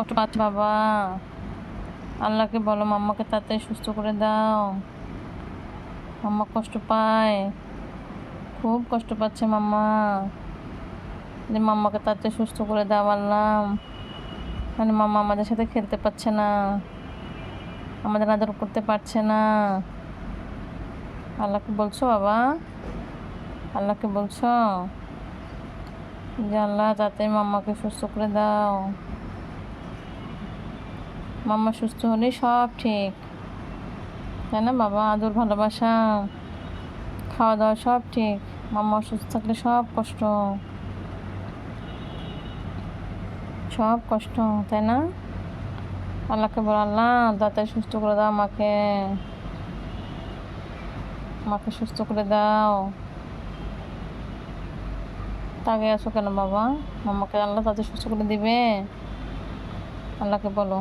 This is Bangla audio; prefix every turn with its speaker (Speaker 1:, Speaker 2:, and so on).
Speaker 1: কষ্ট পাচ্ছে বাবা। আল্লাহকে বলো মাম্মাকে তাড়াতাড়ি সুস্থ করে দাও। মাম্মা কষ্ট পায়, খুব কষ্ট পাচ্ছে মাম্মা। যে মাম্মাকে তাড়াতাড়ি সুস্থ করে দাও আল্লাহ। মানে মাম্মা আমাদের সাথে খেলতে পারছে না, আমাদের আদর করতে পারছে না। আল্লাহকে বলছো বাবা? আল্লাহকে বলছো যে আল্লাহ তাড়াতাড়ি মাম্মাকে সুস্থ করে দাও। মাম্মা সুস্থ হলেই সব ঠিক, তাই না বাবা? আদর ভালোবাসা, খাওয়া দাওয়া সব ঠিক। মাম্মা অসুস্থ থাকলে সব কষ্ট, সব কষ্ট, তাই না? আল্লাহকে বল আল্লাহ তাড়াতাড়ি সুস্থ করে দাও আমাকে, আমাকে সুস্থ করে দাও। তাকে আছো কেন বাবা? মাম্মাকে আল্লাহ তাড়াতাড়ি সুস্থ করে দিবে। আল্লাহকে বলো।